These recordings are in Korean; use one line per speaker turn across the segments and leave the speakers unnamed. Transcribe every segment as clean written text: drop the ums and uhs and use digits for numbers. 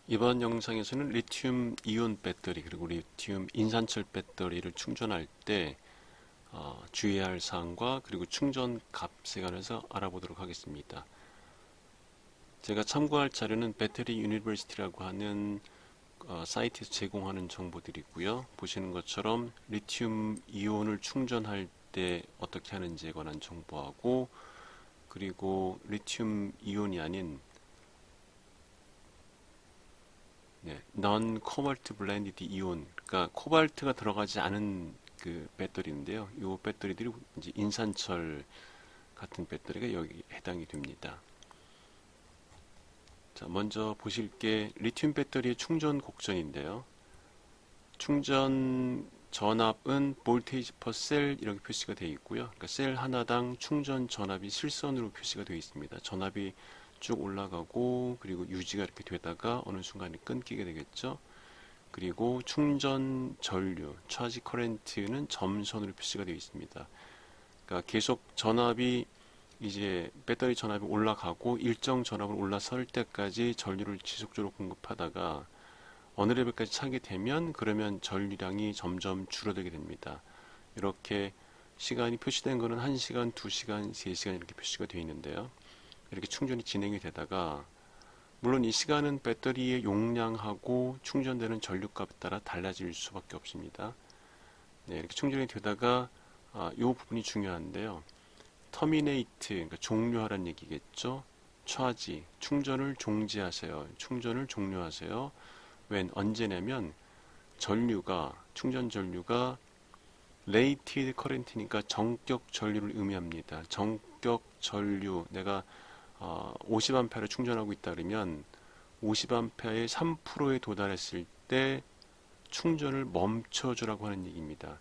이번 영상에서는 리튬 이온 배터리 그리고 리튬 인산철 배터리를 충전할 때 주의해야 할 사항과 그리고 충전 값에 관해서 알아보도록 하겠습니다. 제가 참고할 자료는 배터리 유니버시티라고 하는 사이트에서 제공하는 정보들이고요. 보시는 것처럼 리튬 이온을 충전할 때 어떻게 하는지에 관한 정보하고, 그리고 리튬 이온이 아닌 non-cobalt blended ion, 그러니까 코발트가 들어가지 않은 그 배터리인데요. 이 배터리들이 이제 인산철 같은 배터리가 여기 해당이 됩니다. 자, 먼저 보실 게 리튬 배터리의 충전 곡선인데요. 충전 전압은 볼테이지 퍼 셀 이렇게 표시가 되어 있고요. 그러니까 셀 하나당 충전 전압이 실선으로 표시가 되어 있습니다. 전압이 쭉 올라가고 그리고 유지가 이렇게 되다가 어느 순간에 끊기게 되겠죠. 그리고 충전 전류, 차지 커렌트는 점선으로 표시가 되어 있습니다. 그러니까 계속 전압이 이제 배터리 전압이 올라가고 일정 전압을 올라설 때까지 전류를 지속적으로 공급하다가 어느 레벨까지 차게 되면 그러면 전류량이 점점 줄어들게 됩니다. 이렇게 시간이 표시된 거는 1시간, 2시간, 3시간 이렇게 표시가 되어 있는데요. 이렇게 충전이 진행이 되다가 물론 이 시간은 배터리의 용량하고 충전되는 전류값에 따라 달라질 수밖에 없습니다. 네, 이렇게 충전이 되다가 이 부분이 중요한데요. terminate, 그러니까 종료하라는 얘기겠죠. 차지, 충전을 종지하세요. 충전을 종료하세요. when, 언제냐면 전류가, 충전 전류가 rated current니까 정격 전류를 의미합니다. 정격 전류, 내가 50A를 충전하고 있다 그러면 50A의 3%에 도달했을 때 충전을 멈춰주라고 하는 얘기입니다.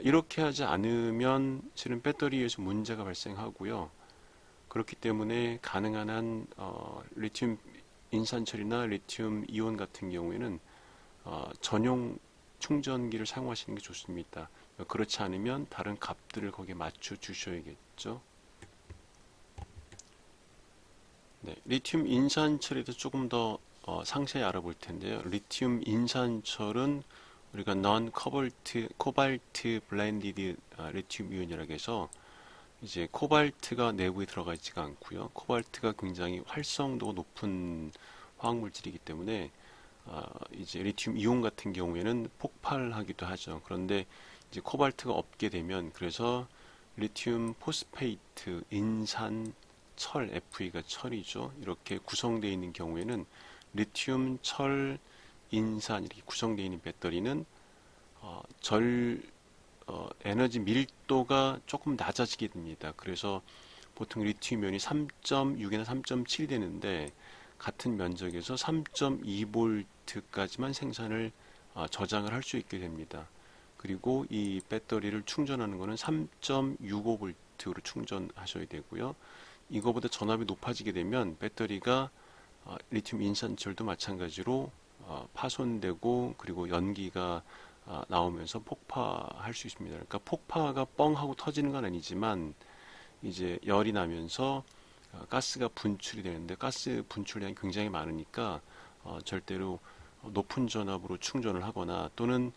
이렇게 하지 않으면 실은 배터리에서 문제가 발생하고요. 그렇기 때문에 가능한 한 리튬 인산철이나 리튬 이온 같은 경우에는 전용 충전기를 사용하시는 게 좋습니다. 그렇지 않으면 다른 값들을 거기에 맞춰 주셔야겠죠. 네, 리튬 인산철에 대해서 조금 더 상세히 알아볼 텐데요. 리튬 인산철은 우리가 코발트 블렌디드 리튬 이온이라고 해서 이제 코발트가 내부에 들어가 있지가 않고요. 코발트가 굉장히 활성도가 높은 화학물질이기 때문에 이제 리튬 이온 같은 경우에는 폭발하기도 하죠. 그런데 이제 코발트가 없게 되면 그래서 리튬 포스페이트 인산 철, Fe가 철이죠. 이렇게 구성되어 있는 경우에는 리튬, 철, 인산 이렇게 구성되어 있는 배터리는 에너지 밀도가 조금 낮아지게 됩니다. 그래서 보통 리튬이온이 3.6이나 3.7 되는데 같은 면적에서 3.2V까지만 생산을 저장을 할 수 있게 됩니다. 그리고 이 배터리를 충전하는 것은 3.65V로 충전하셔야 되고요. 이거보다 전압이 높아지게 되면 배터리가 리튬 인산철도 마찬가지로 파손되고 그리고 연기가 나오면서 폭파할 수 있습니다. 그러니까 폭파가 뻥 하고 터지는 건 아니지만 이제 열이 나면서 가스가 분출이 되는데 가스 분출량이 굉장히 많으니까 절대로 높은 전압으로 충전을 하거나 또는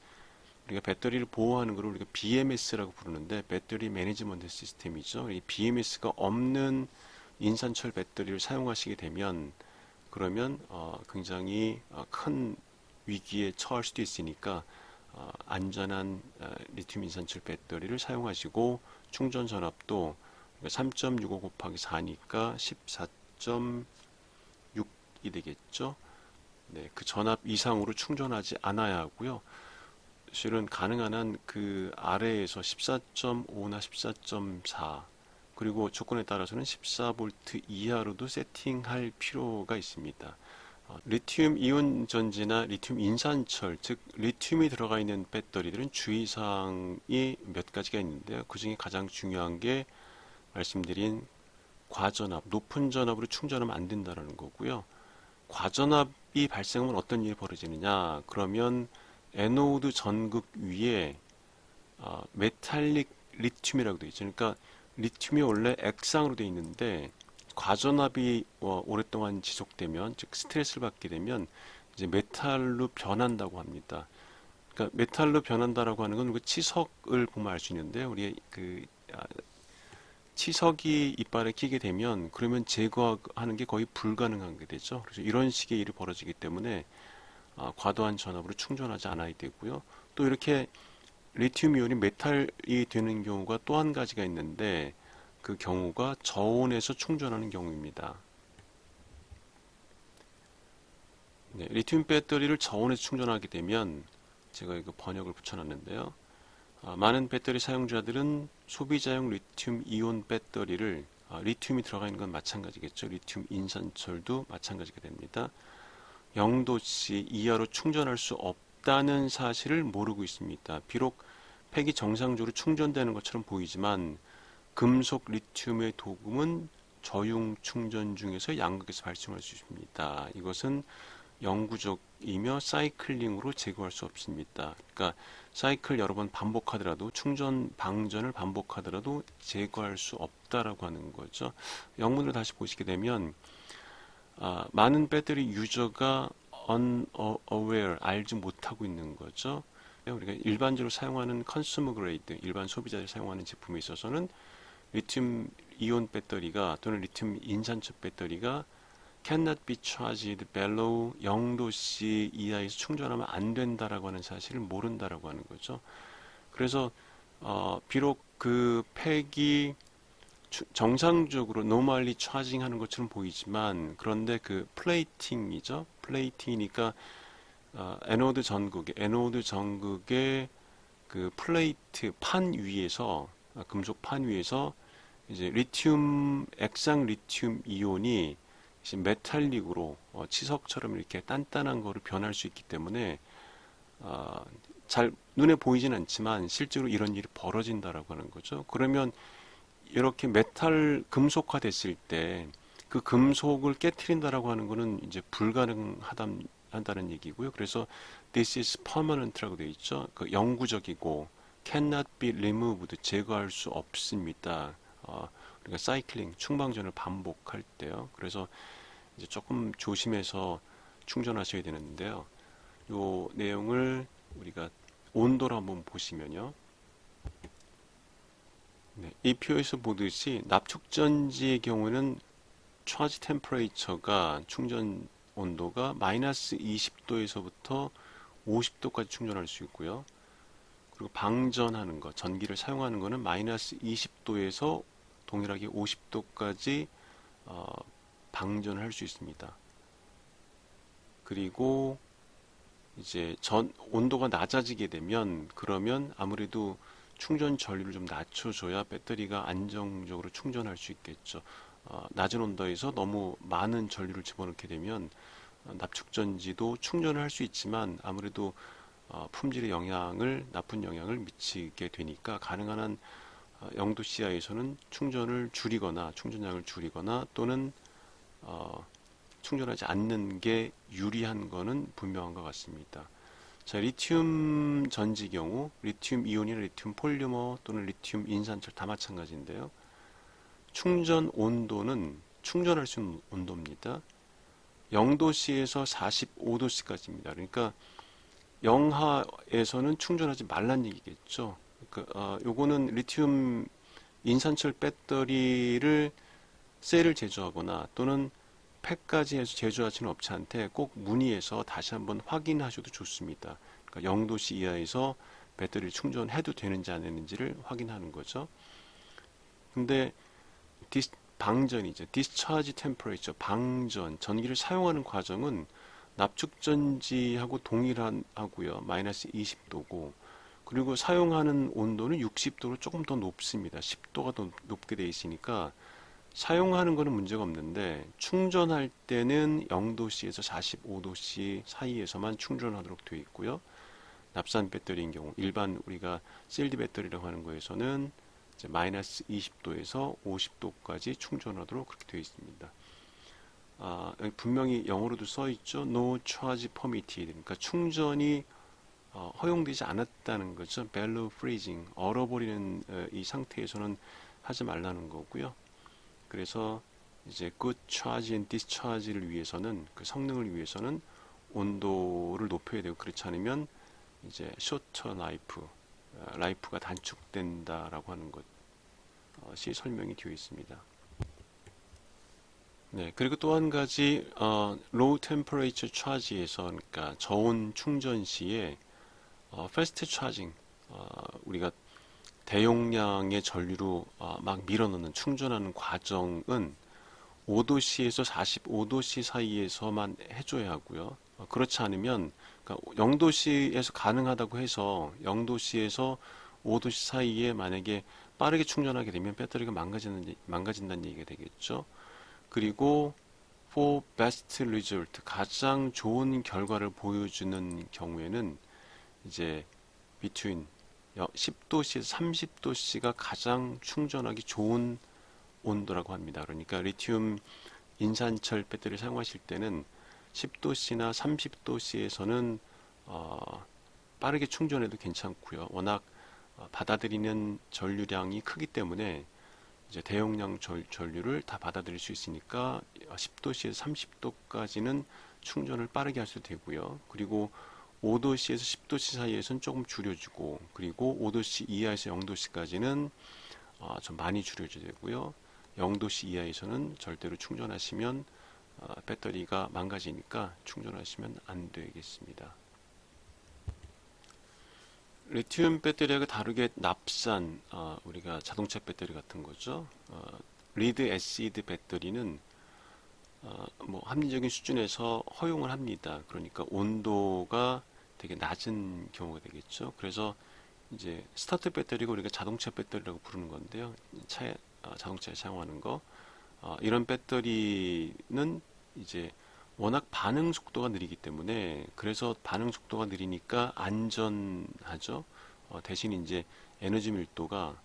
우리가 배터리를 보호하는 것을 우리가 BMS라고 부르는데 배터리 매니지먼트 시스템이죠. 이 BMS가 없는 인산철 배터리를 사용하시게 되면 그러면 굉장히 큰 위기에 처할 수도 있으니까 안전한 리튬 인산철 배터리를 사용하시고 충전 전압도 3.65 곱하기 4니까 14.6이 되겠죠. 네, 그 전압 이상으로 충전하지 않아야 하고요. 실은 가능한 한 그 아래에서 14.5나 14.4 그리고 조건에 따라서는 14V 이하로도 세팅할 필요가 있습니다. 리튬 이온 전지나 리튬 인산철, 즉 리튬이 들어가 있는 배터리들은 주의사항이 몇 가지가 있는데요. 그 중에 가장 중요한 게 말씀드린 과전압, 높은 전압으로 충전하면 안 된다는 거고요. 과전압이 발생하면 어떤 일이 벌어지느냐? 그러면 에노드 전극 위에 메탈릭 리튬이라고 되어 있죠. 그러니까 리튬이 원래 액상으로 되어 있는데 과전압이 오랫동안 지속되면, 즉 스트레스를 받게 되면 이제 메탈로 변한다고 합니다. 그러니까 메탈로 변한다라고 하는 건 그 치석을 보면 알 수 있는데, 우리 치석이 이빨에 끼게 되면 그러면 제거하는 게 거의 불가능한 게 되죠. 그래서 이런 식의 일이 벌어지기 때문에 과도한 전압으로 충전하지 않아야 되고요. 또 이렇게 리튬 이온이 메탈이 되는 경우가 또 한 가지가 있는데, 그 경우가 저온에서 충전하는 경우입니다. 네, 리튬 배터리를 저온에서 충전하게 되면, 제가 이거 번역을 붙여놨는데요. 많은 배터리 사용자들은 소비자용 리튬 이온 배터리를, 리튬이 들어가 있는 건 마찬가지겠죠. 리튬 인산철도 마찬가지가 됩니다. 0도씨 이하로 충전할 수 없다는 사실을 모르고 있습니다. 비록 팩이 정상적으로 충전되는 것처럼 보이지만 금속 리튬의 도금은 저융 충전 중에서 양극에서 발생할 수 있습니다. 이것은 영구적이며 사이클링으로 제거할 수 없습니다. 그러니까 사이클 여러 번 반복하더라도, 충전 방전을 반복하더라도 제거할 수 없다라고 하는 거죠. 영문을 다시 보시게 되면 많은 배터리 유저가 unaware, 알지 못하고 있는 거죠. 우리가 일반적으로 사용하는 컨슈머 그레이드, 일반 소비자들이 사용하는 제품에 있어서는 리튬 이온 배터리가 또는 리튬 인산철 배터리가 cannot be charged below 0도씨 이하에서 충전하면 안 된다라고 하는 사실을 모른다라고 하는 거죠. 그래서 비록 그 팩이 정상적으로 노멀리 차징 하는 것처럼 보이지만, 그런데 그 플레이팅이죠. 플레이팅이니까 에노드 전극의 그 플레이트 판 위에서, 금속 판 위에서 이제 액상 리튬 이온이 이제 메탈릭으로 치석처럼 이렇게 단단한 거로 변할 수 있기 때문에 잘 눈에 보이진 않지만 실제로 이런 일이 벌어진다라고 하는 거죠. 그러면 이렇게 메탈 금속화 됐을 때 그 금속을 깨트린다라고 하는 거는 이제 불가능하다는 얘기고요. 그래서 this is permanent라고 되어 있죠. 그 영구적이고 cannot be removed, 제거할 수 없습니다. 그러니까 사이클링, 충방전을 반복할 때요. 그래서 이제 조금 조심해서 충전하셔야 되는데요. 요 내용을 우리가 온도로 한번 보시면요. 네, 이 표에서 보듯이 납축전지의 경우는 차지 템퍼레이처가, 충전 온도가 마이너스 20도에서부터 50도까지 충전할 수 있고요. 그리고 방전하는 거, 전기를 사용하는 거는 마이너스 20도에서 동일하게 50도까지 방전을 할 수 있습니다. 그리고 이제 온도가 낮아지게 되면, 그러면 아무래도 충전 전류를 좀 낮춰줘야 배터리가 안정적으로 충전할 수 있겠죠. 낮은 온도에서 너무 많은 전류를 집어넣게 되면 납축전지도 충전을 할 수 있지만 아무래도 품질에 나쁜 영향을 미치게 되니까, 가능한 한 0도 이하에서는 충전량을 줄이거나 또는 충전하지 않는 게 유리한 거는 분명한 것 같습니다. 자, 리튬 전지 경우 리튬 이온이나 리튬 폴리머 또는 리튬 인산철 다 마찬가지인데요. 충전 온도는 충전할 수 있는 온도입니다. 0도씨에서 45도씨까지입니다. 그러니까 영하에서는 충전하지 말란 얘기겠죠. 그러니까 요거는 리튬 인산철 배터리를 셀을 제조하거나 또는 팩까지 해서 제조하시는 업체한테 꼭 문의해서 다시 한번 확인하셔도 좋습니다. 그러니까 0도씨 이하에서 배터리를 충전해도 되는지 안 되는지를 확인하는 거죠. 근데 방전이죠. 디스차지 템퍼레이처, 방전, 전기를 사용하는 과정은 납축전지하고 동일하고요. 마이너스 20도고, 그리고 사용하는 온도는 60도로 조금 더 높습니다. 10도가 더 높게 되어 있으니까 사용하는 거는 문제가 없는데, 충전할 때는 0도씨에서 45도씨 사이에서만 충전하도록 되어 있고요. 납산 배터리인 경우, 일반 우리가 셀드 배터리라고 하는 거에서는 이제 마이너스 20도에서 50도까지 충전하도록 그렇게 되어 있습니다. 여기 분명히 영어로도 써 있죠. No charge permitted. 그러니까 충전이 허용되지 않았다는 거죠. below freezing, 얼어버리는 이 상태에서는 하지 말라는 거고요. 그래서 이제 good charge and discharge를 위해서는 그 성능을 위해서는 온도를 높여야 되고 그렇지 않으면 이제 shorter life, 라이프가 단축된다라고 하는 것이 설명이 되어 있습니다. 네, 그리고 또 한 가지 low temperature charge에서 그러니까 저온 충전 시에 fast charging 우리가 대용량의 전류로 막 밀어넣는 충전하는 과정은 5도씨에서 45도씨 사이에서만 해줘야 하고요. 그렇지 않으면 그러니까 0도씨에서 가능하다고 해서 0도씨에서 5도씨 사이에 만약에 빠르게 충전하게 되면 배터리가 망가진다는 얘기가 되겠죠. 그리고 for best result 가장 좋은 결과를 보여주는 경우에는 이제 between 10도씨에서 30도씨가 가장 충전하기 좋은 온도라고 합니다. 그러니까 리튬 인산철 배터리 사용하실 때는 10도씨나 30도씨에서는 빠르게 충전해도 괜찮고요. 워낙 받아들이는 전류량이 크기 때문에 이제 대용량 전류를 다 받아들일 수 있으니까 10도씨에서 30도까지는 충전을 빠르게 할 수도 되고요. 그리고 5도씨에서 10도씨 사이에서는 조금 줄여주고 그리고 5도씨 이하에서 0도씨까지는 좀 많이 줄여줘야 되고요. 0도씨 이하에서는 절대로 충전하시면 배터리가 망가지니까 충전하시면 안 되겠습니다. 리튬 배터리하고 다르게 납산, 우리가 자동차 배터리 같은 거죠. 리드 애시드 배터리는 뭐 합리적인 수준에서 허용을 합니다. 그러니까 온도가 되게 낮은 경우가 되겠죠. 그래서 이제 스타트 배터리가 우리가 자동차 배터리라고 부르는 건데요. 자동차에 사용하는 거. 이런 배터리는 이제 워낙 반응 속도가 느리기 때문에 그래서 반응 속도가 느리니까 안전하죠. 대신 이제 에너지 밀도가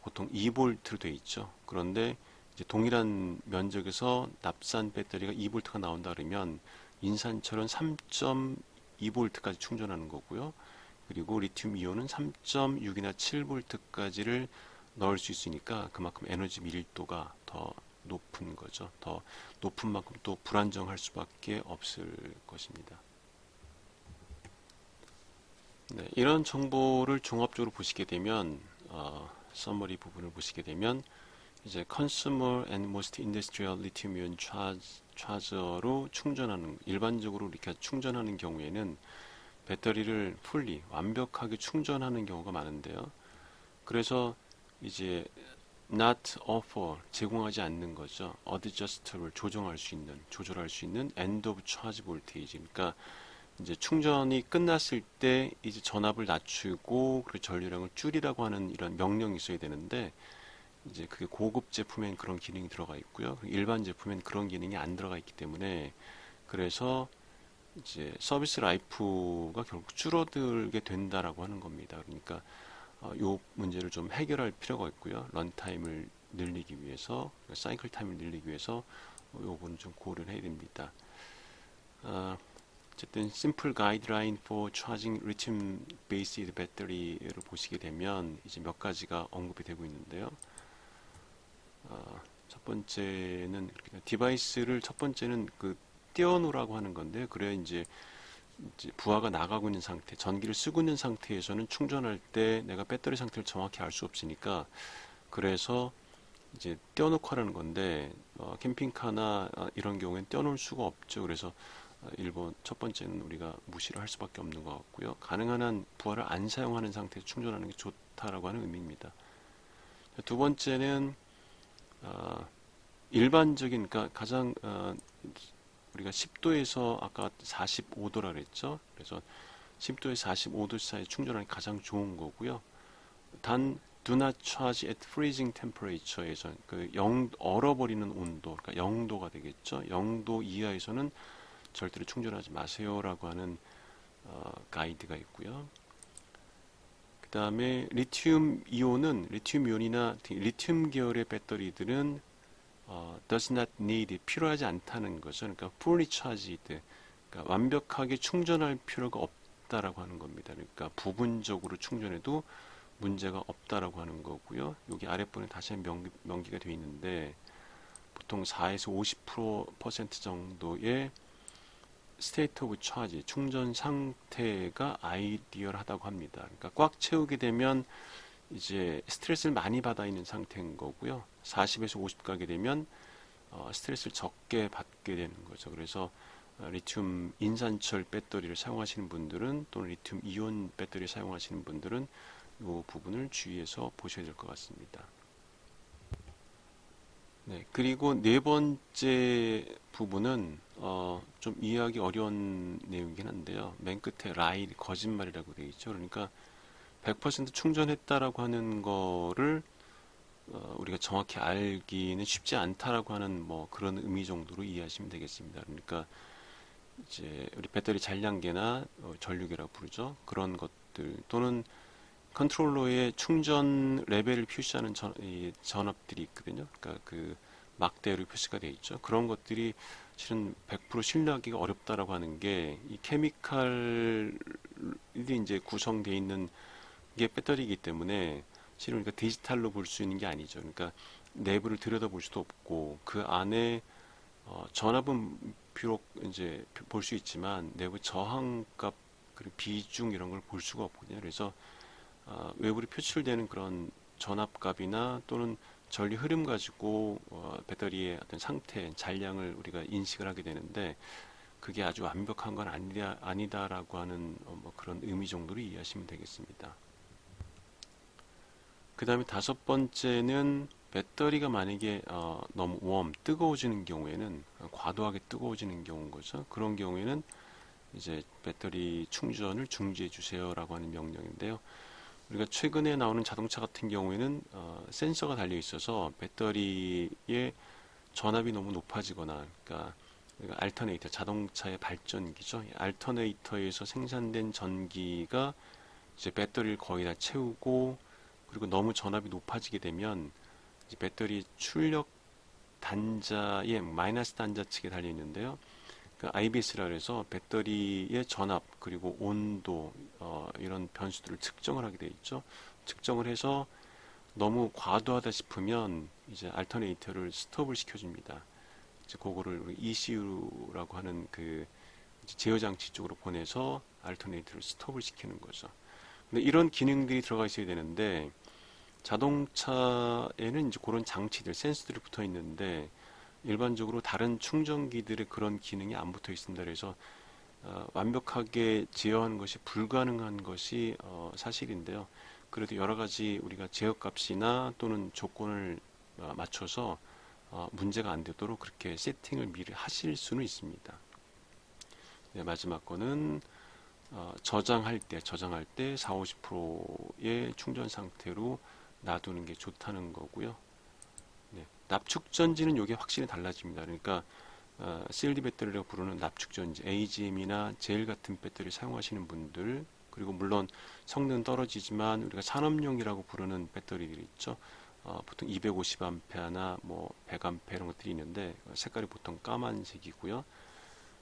보통 2볼트로 되어 있죠. 그런데 이제 동일한 면적에서 납산 배터리가 2볼트가 나온다 그러면 인산철은 3.2볼트까지 충전하는 거고요. 그리고 리튬 이온은 3.6이나 7볼트까지를 넣을 수 있으니까 그만큼 에너지 밀도가 더 높은 거죠. 더 높은 만큼 또 불안정할 수밖에 없을 것입니다. 네, 이런 정보를 종합적으로 보시게 되면 서머리 부분을 보시게 되면 이제 Consumer and Most Industrial Lithium-ion Charger로 충전하는 일반적으로 이렇게 충전하는 경우에는 배터리를 풀리 완벽하게 충전하는 경우가 많은데요. 그래서 이제 not offer 제공하지 않는 거죠. adjuster를 조절할 수 있는 end of charge voltage. 그러니까 이제 충전이 끝났을 때 이제 전압을 낮추고 그 전류량을 줄이라고 하는 이런 명령이 있어야 되는데 이제 그게 고급 제품엔 그런 기능이 들어가 있고요. 일반 제품엔 그런 기능이 안 들어가 있기 때문에 그래서 이제 서비스 라이프가 결국 줄어들게 된다라고 하는 겁니다. 그러니까 요 문제를 좀 해결할 필요가 있고요. 런타임을 늘리기 위해서, 사이클 타임을 늘리기 위해서 요 부분을 좀 고려를 해야 됩니다. 어쨌든 simple guideline for charging lithium-based battery를 보시게 되면 이제 몇 가지가 언급이 되고 있는데요. 첫 번째는 디바이스를 첫 번째는 그 띄워놓으라고 하는 건데 그래야 이제 부하가 나가고 있는 상태, 전기를 쓰고 있는 상태에서는 충전할 때 내가 배터리 상태를 정확히 알 수 없으니까 그래서 이제 떼어놓고 하라는 건데 캠핑카나 이런 경우에는 떼어놓을 수가 없죠. 그래서 일본 첫 번째는 우리가 무시를 할 수밖에 없는 것 같고요. 가능한 한 부하를 안 사용하는 상태에서 충전하는 게 좋다라고 하는 의미입니다. 두 번째는 일반적인 그러니까 가장 우리가 10도에서 아까 45도라 그랬죠. 그래서 10도에서 45도 사이 충전하는 게 가장 좋은 거고요. 단 do not charge at freezing temperature에서 그 얼어버리는 온도, 그러니까 0도가 되겠죠. 0도 이하에서는 절대로 충전하지 마세요라고 하는 가이드가 있고요. 그 다음에 리튬 이온이나 리튬 계열의 배터리들은 does not need 필요하지 않다는 거죠. 그러니까 fully charged, 그러니까 완벽하게 충전할 필요가 없다라고 하는 겁니다. 그러니까 부분적으로 충전해도 문제가 없다라고 하는 거고요. 여기 아랫부분에 다시 한번 명기가 되어 있는데 보통 4에서 50% 정도의 스테이트 오브 차지, 충전 상태가 아이디얼하다고 합니다. 그러니까 꽉 채우게 되면 이제 스트레스를 많이 받아 있는 상태인 거고요. 40에서 50 가게 되면 스트레스를 적게 받게 되는 거죠. 그래서 리튬 인산철 배터리를 사용하시는 분들은, 또는 리튬 이온 배터리 사용하시는 분들은 이 부분을 주의해서 보셔야 될 것 같습니다. 네, 그리고 네 번째 부분은 좀 이해하기 어려운 내용이긴 한데요. 맨 끝에 라이, 거짓말이라고 되어 있죠. 그러니까 100% 충전했다라고 하는 거를 우리가 정확히 알기는 쉽지 않다라고 하는 뭐 그런 의미 정도로 이해하시면 되겠습니다. 그러니까 이제 우리 배터리 잔량계나 전류계라고 부르죠. 그런 것들, 또는 컨트롤러의 충전 레벨을 표시하는 이 전압들이 있거든요. 그러니까 그 막대로 표시가 되어 있죠. 그런 것들이 실은 100% 신뢰하기가 어렵다라고 하는 게, 이 케미칼이 이제 구성되어 있는 게 배터리이기 때문에 실은 우리가 디지털로 볼 수 있는 게 아니죠. 그러니까 내부를 들여다볼 수도 없고, 그 안에 전압은 비록 이제 볼 수 있지만 내부 저항값, 그리고 비중 이런 걸 볼 수가 없거든요. 그래서 외부로 표출되는 그런 전압값이나 또는 전류 흐름 가지고 배터리의 어떤 상태, 잔량을 우리가 인식을 하게 되는데, 그게 아주 완벽한 건 아니다라고 하는 뭐 그런 의미 정도로 이해하시면 되겠습니다. 그 다음에 다섯 번째는, 배터리가 만약에 너무 뜨거워지는 경우에는, 과도하게 뜨거워지는 경우인 거죠. 그런 경우에는 이제 배터리 충전을 중지해 주세요라고 하는 명령인데요. 우리가 최근에 나오는 자동차 같은 경우에는 센서가 달려 있어서 배터리의 전압이 너무 높아지거나, 그러니까 우리가 알터네이터, 자동차의 발전기죠. 알터네이터에서 생산된 전기가 이제 배터리를 거의 다 채우고, 그리고 너무 전압이 높아지게 되면 이제 배터리 출력 단자의 마이너스 단자 측에 달려 있는데요. 그 IBS라 해서 배터리의 전압, 그리고 온도, 이런 변수들을 측정을 하게 되어 있죠. 측정을 해서 너무 과도하다 싶으면 이제 알터네이터를 스톱을 시켜줍니다. 이제 그거를 우리 ECU라고 하는 그 제어 장치 쪽으로 보내서 알터네이터를 스톱을 시키는 거죠. 근데 이런 기능들이 들어가 있어야 되는데, 자동차에는 이제 그런 장치들, 센서들이 붙어 있는데, 일반적으로 다른 충전기들의 그런 기능이 안 붙어 있습니다. 그래서 완벽하게 제어하는 것이 불가능한 것이 사실인데요. 그래도 여러 가지 우리가 제어값이나 또는 조건을 맞춰서 문제가 안 되도록 그렇게 세팅을 미리 하실 수는 있습니다. 네, 마지막 거는 저장할 때 4, 50%의 충전 상태로 놔두는 게 좋다는 거고요. 네, 납축전지는 이게 확실히 달라집니다. 그러니까 CLD 배터리라고 부르는 납축전지, AGM이나 젤 같은 배터리 사용하시는 분들, 그리고 물론 성능 떨어지지만 우리가 산업용이라고 부르는 배터리들이 있죠. 보통 250A나 뭐 100A 이런 것들이 있는데, 색깔이 보통 까만색이고요.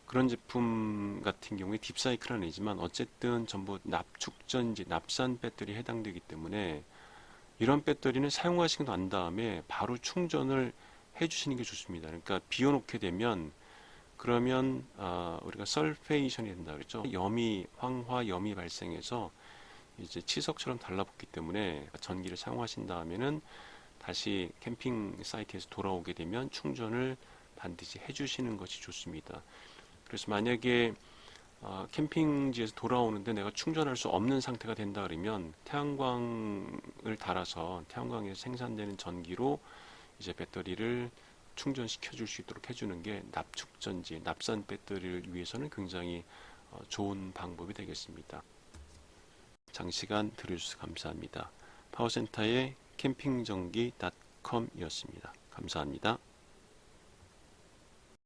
그런 제품 같은 경우에 딥사이클은 아니지만 어쨌든 전부 납축전지, 납산 배터리에 해당되기 때문에, 이런 배터리는 사용하시고 난 다음에 바로 충전을 해주시는 게 좋습니다. 그러니까 비워놓게 되면, 그러면 우리가 설페이션이 된다 그랬죠. 황화염이 발생해서 이제 치석처럼 달라붙기 때문에, 전기를 사용하신 다음에는 다시 캠핑 사이트에서 돌아오게 되면 충전을 반드시 해주시는 것이 좋습니다. 그래서 만약에 캠핑지에서 돌아오는데 내가 충전할 수 없는 상태가 된다 그러면, 태양광을 달아서 태양광에서 생산되는 전기로 이제 배터리를 충전시켜 줄 수 있도록 해주는 게 납축전지, 납산 배터리를 위해서는 굉장히 좋은 방법이 되겠습니다. 장시간 들어주셔서 감사합니다. 파워센터의 캠핑전기.com이었습니다. 감사합니다.